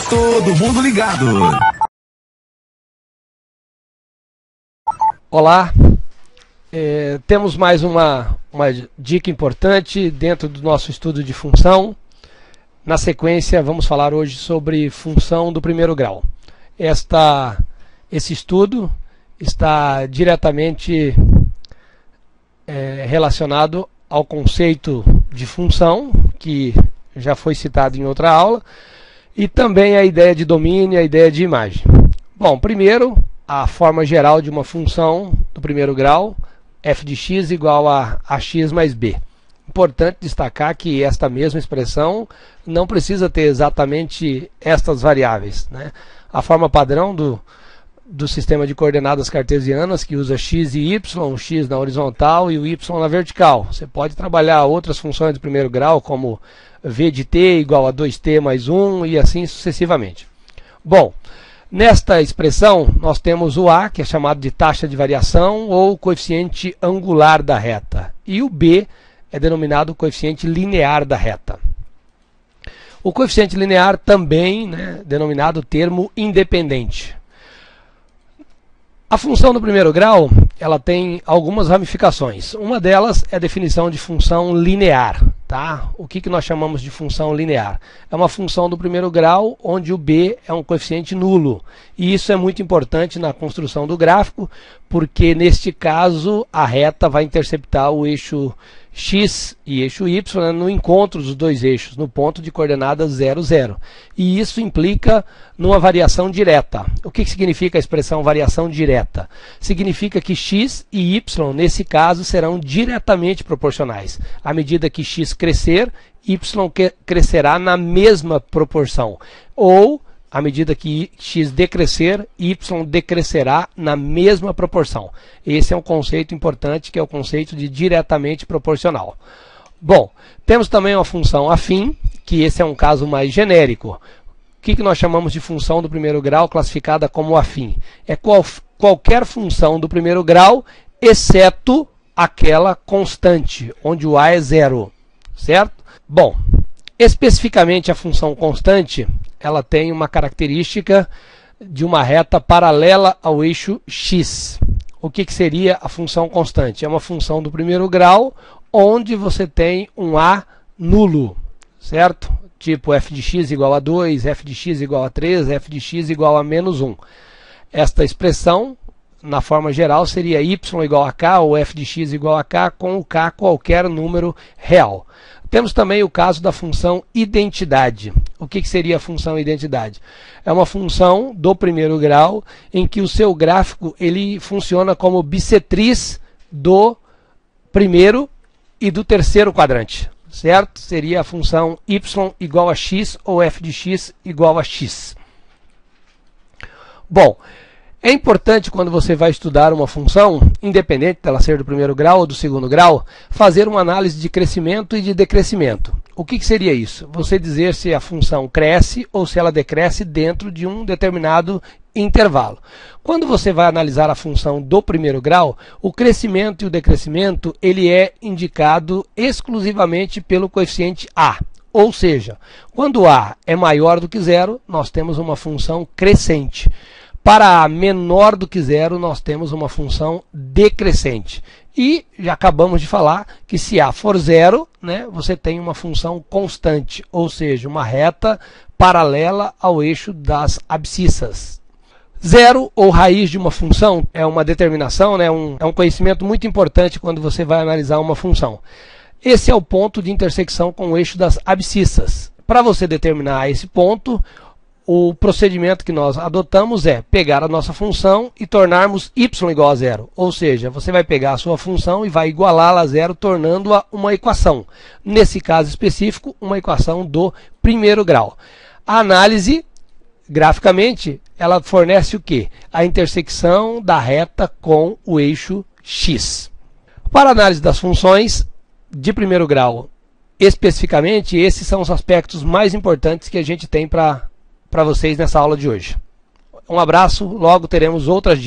Todo mundo ligado. Olá, temos mais uma dica importante dentro do nosso estudo de função. Na sequência, vamos falar hoje sobre função do primeiro grau. Esse estudo está diretamente relacionado ao conceito de função, que já foi citado em outra aula, e também a ideia de domínio e a ideia de imagem. Bom, primeiro, a forma geral de uma função do primeiro grau, f de x igual a ax mais b. Importante destacar que esta mesma expressão não precisa ter exatamente estas variáveis, né? A forma padrão do sistema de coordenadas cartesianas, que usa x e y, o x na horizontal e o y na vertical. Você pode trabalhar outras funções do primeiro grau, como v de t igual a 2t mais 1 e assim sucessivamente. Bom, nesta expressão nós temos o a, que é chamado de taxa de variação ou coeficiente angular da reta, e o b é denominado coeficiente linear da reta. O coeficiente linear também, denominado termo independente. A função do primeiro grau, ela tem algumas ramificações. Uma delas é a definição de função linear. Tá? O que nós chamamos de função linear? É uma função do primeiro grau onde o b é um coeficiente nulo. E isso é muito importante na construção do gráfico, porque neste caso a reta vai interceptar o eixo x e eixo y no encontro dos dois eixos, no ponto de coordenadas 0, 0. E isso implica numa variação direta. O que significa a expressão variação direta? Significa que x e y, nesse caso, serão diretamente proporcionais. À medida que x crescer, y crescerá na mesma proporção. Ou, à medida que x decrescer, y decrescerá na mesma proporção. Esse é um conceito importante, que é o conceito de diretamente proporcional. Bom, temos também uma função afim, que esse é um caso mais genérico. O que nós chamamos de função do primeiro grau classificada como afim? É qualquer função do primeiro grau, exceto aquela constante, onde o a é 0, certo? Bom, especificamente a função constante, ela tem uma característica de uma reta paralela ao eixo x. O que seria a função constante? É uma função do primeiro grau onde você tem um a nulo, certo? Tipo f de x igual a 2, f de x igual a 3, f de x igual a menos 1. Esta expressão, na forma geral, seria y igual a k ou f de x igual a k com o k qualquer número real. Temos também o caso da função identidade. O que seria a função identidade? É uma função do primeiro grau em que o seu gráfico ele funciona como bissetriz do primeiro e do terceiro quadrante, certo? Seria a função y igual a x ou f de x igual a x. Bom, é importante quando você vai estudar uma função, independente dela ser do primeiro grau ou do segundo grau, fazer uma análise de crescimento e de decrescimento. O que seria isso? Você dizer se a função cresce ou se ela decresce dentro de um determinado intervalo. Quando você vai analisar a função do primeiro grau, o crescimento e o decrescimento ele é indicado exclusivamente pelo coeficiente a. Ou seja, quando a é maior do que 0, nós temos uma função crescente. Para a menor do que 0, nós temos uma função decrescente. E já acabamos de falar que se a for 0, você tem uma função constante, ou seja, uma reta paralela ao eixo das abscissas. Zero, ou raiz de uma função, é uma determinação, é um conhecimento muito importante quando você vai analisar uma função. Esse é o ponto de intersecção com o eixo das abscissas. Para você determinar esse ponto, o procedimento que nós adotamos é pegar a nossa função e tornarmos y igual a 0. Ou seja, você vai pegar a sua função e vai igualá-la a 0, tornando-a uma equação. Nesse caso específico, uma equação do primeiro grau. A análise, graficamente, ela fornece o quê? A intersecção da reta com o eixo x. Para a análise das funções de primeiro grau, especificamente, esses são os aspectos mais importantes que a gente tem para vocês nessa aula de hoje. Um abraço, logo teremos outras dicas.